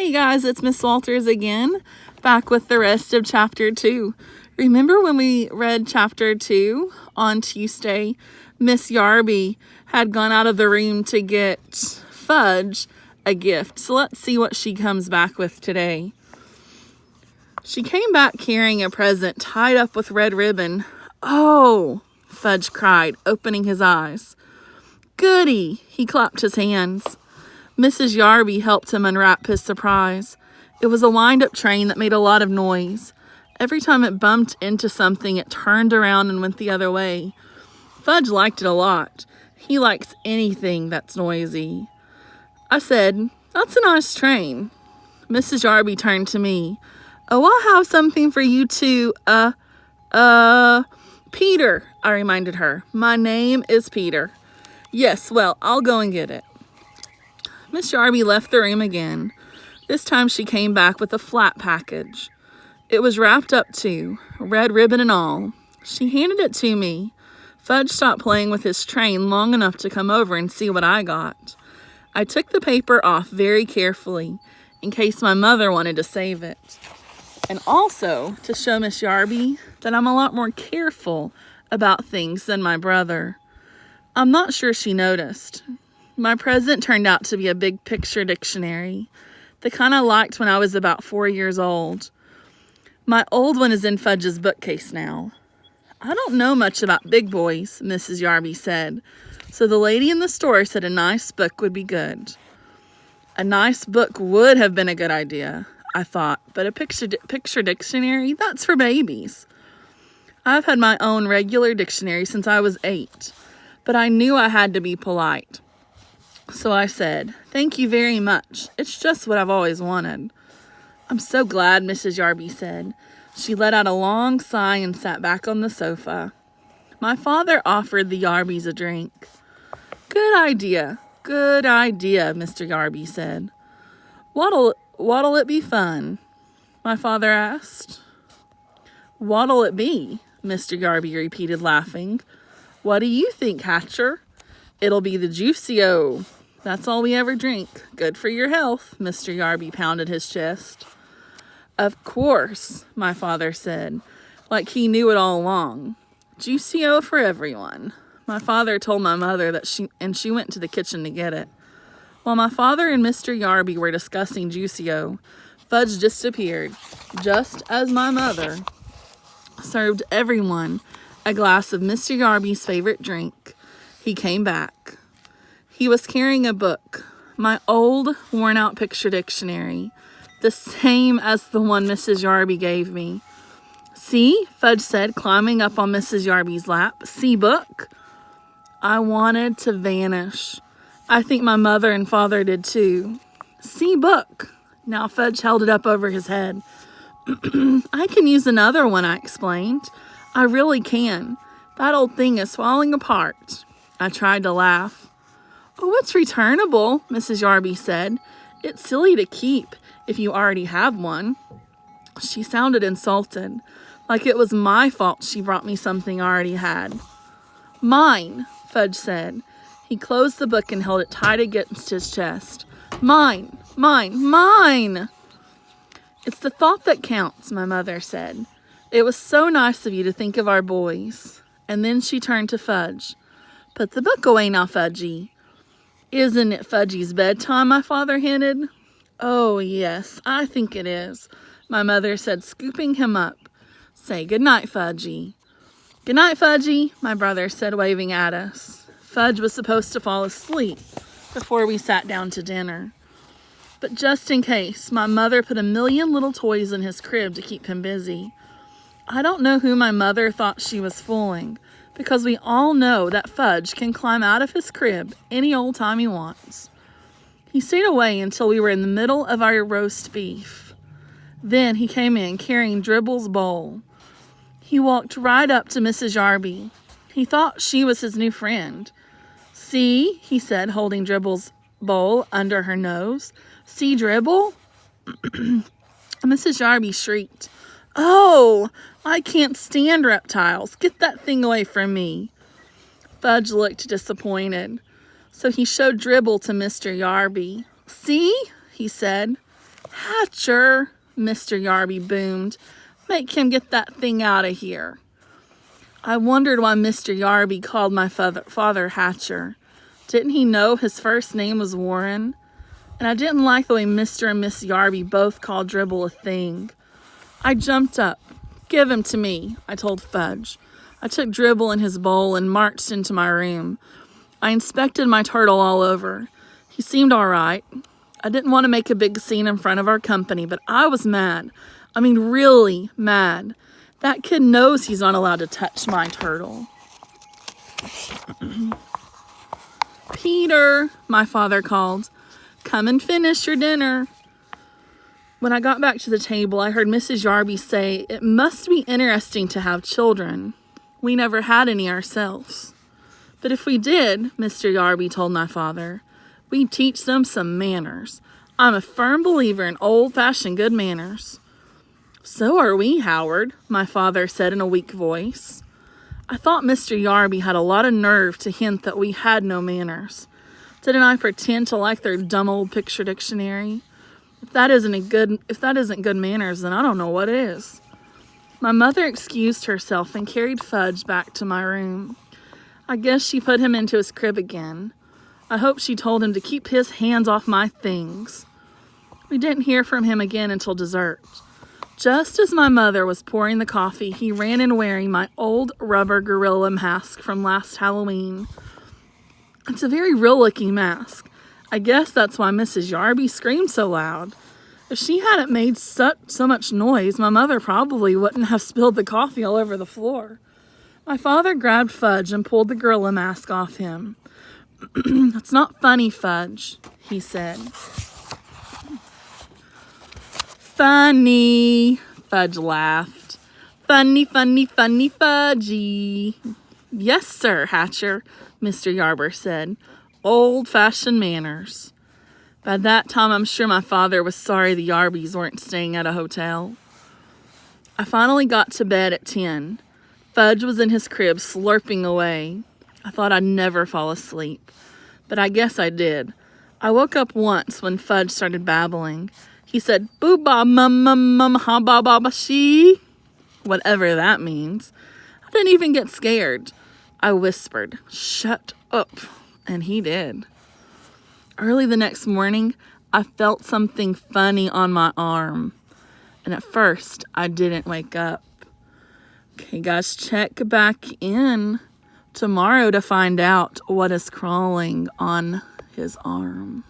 Hey guys, it's Miss Walters again, back with the rest of Chapter 2. Remember when we read Chapter 2 on Tuesday? Miss Yarby had gone out of the room to get Fudge a gift. So let's see what she comes back with today. She came back carrying a present tied up with red ribbon. Oh, Fudge cried, opening his eyes. Goody! He clapped his hands. Mrs. Yarby helped him unwrap his surprise. It was a wind-up train that made a lot of noise. Every time it bumped into something, it turned around and went the other way. Fudge liked it a lot. He likes anything that's noisy. I said, "That's a nice train." Mrs. Yarby turned to me. "Oh, I'll have something for you too. Peter," I reminded her. "My name is Peter." "Yes, well, I'll go and get it." Miss Yarby left the room again. This time she came back with a flat package. It was wrapped up too, red ribbon and all. She handed it to me. Fudge stopped playing with his train long enough to come over and see what I got. I took the paper off very carefully, in case my mother wanted to save it. And also to show Miss Yarby that I'm a lot more careful about things than my brother. I'm not sure she noticed. My present turned out to be a big picture dictionary, the kind I liked when I was about 4 years old. My old one is in Fudge's bookcase now. "I don't know much about big boys," Mrs. Yarby said, so the lady in the store said a nice book would be good. A nice book would have been a good idea, I thought, but a picture dictionary, that's for babies. I've had my own regular dictionary since I was 8, but I knew I had to be polite. So I said, "Thank you very much. It's just what I've always wanted." "I'm so glad," Mrs. Yarby said. She let out a long sigh and sat back on the sofa. My father offered the Yarbys a drink. Good idea, Mr. Yarby said. What'll it be fun?" my father asked. "What'll it be?" Mr. Yarby repeated, laughing. "What do you think, Hatcher?" "It'll be the Juicy-O. That's all we ever drink. Good for your health," Mr. Yarby pounded his chest. "Of course," my father said, like he knew it all along. "Juicy-O for everyone." My father told my mother that she went to the kitchen to get it. While my father and Mr. Yarby were discussing Juicy-O, Fudge disappeared, just as my mother served everyone a glass of Mr. Yarby's favorite drink. He came back. He was carrying a book, my old, worn-out picture dictionary, the same as the one Mrs. Yarby gave me. "See," Fudge said, climbing up on Mrs. Yarby's lap. "See book?" I wanted to vanish. I think my mother and father did too. "See book." Now Fudge held it up over his head. "I can use another one," I explained. "I really can. That old thing is falling apart." I tried to laugh. "Oh, it's returnable," Mrs. Yarby said. "It's silly to keep if you already have one." She sounded insulted, like it was my fault she brought me something I already had. "Mine," Fudge said. He closed the book and held it tight against his chest. "Mine, mine, mine!" "It's the thought that counts," my mother said. "It was so nice of you to think of our boys." And then she turned to Fudge. "Put the book away now, Fudgy." "Isn't it Fudgy's bedtime?" my father hinted. "Oh, yes, I think it is," my mother said, scooping him up. "Say goodnight, Fudgy." "Goodnight, Fudgy," my brother said, waving at us. Fudge was supposed to fall asleep before we sat down to dinner. But just in case, my mother put a million little toys in his crib to keep him busy. I don't know who my mother thought she was fooling, because we all know that Fudge can climb out of his crib any old time he wants. He stayed away until we were in the middle of our roast beef. Then he came in carrying Dribble's bowl. He walked right up to Mrs. Yarby. He thought she was his new friend. "See," he said, holding Dribble's bowl under her nose. "See, Dribble?" Mrs. Yarby shrieked. "Oh, I can't stand reptiles. Get that thing away from me." Fudge looked disappointed, so he showed Dribble to Mr. Yarby. "See?" he said. Hatcher, Mr. Yarby boomed. Make him get that thing out of here. I wondered why Mr. Yarby called my father Hatcher. Didn't he know his first name was Warren? And I didn't like the way Mr. and Miss Yarby both called Dribble a thing. I jumped up. Give him to me, I told Fudge. I took Dribble in his bowl and marched into my room. I inspected my turtle all over. He seemed all right. I didn't want to make a big scene in front of our company, but I was mad. I mean, really mad. That kid knows he's not allowed to touch my turtle. Peter, my father called. Come and finish your dinner. When I got back to the table, I heard Mrs. Yarby say, it must be interesting to have children. We never had any ourselves. But if we did, Mr. Yarby told my father, we'd teach them some manners. I'm a firm believer in old-fashioned good manners. So are we, Howard, my father said in a weak voice. I thought Mr. Yarby had a lot of nerve to hint that we had no manners. Didn't I pretend to like their dumb old picture dictionary? If that isn't good manners, then I don't know what is. My mother excused herself and carried Fudge back to my room. I guess she put him into his crib again. I hope she told him to keep his hands off my things. We didn't hear from him again until dessert. Just as my mother was pouring the coffee, he ran in wearing my old rubber gorilla mask from last Halloween. It's a very real-looking mask. I guess that's why Mrs. Yarby screamed so loud. If she hadn't made so much noise, my mother probably wouldn't have spilled the coffee all over the floor. My father grabbed Fudge and pulled the gorilla mask off him. It's not funny, Fudge, he said. Funny, Fudge laughed. Funny, funny, funny, Fudgy. Yes, sir, Hatcher, Mr. Yarby said. Old-fashioned manners. By that time, I'm sure my father was sorry the Yarbys weren't staying at a hotel. I finally got to bed at 10. Fudge was in his crib slurping away. I thought I'd never fall asleep, but I guess I did. I woke up once when Fudge started babbling. He said, boo-ba, mum, ha-ba-ba-ba-she, whatever that means. I didn't even get scared. I whispered, shut up, and he did. Early the next morning, I felt something funny on my arm, and at first, I didn't wake up. Okay, guys, check back in tomorrow to find out what is crawling on his arm.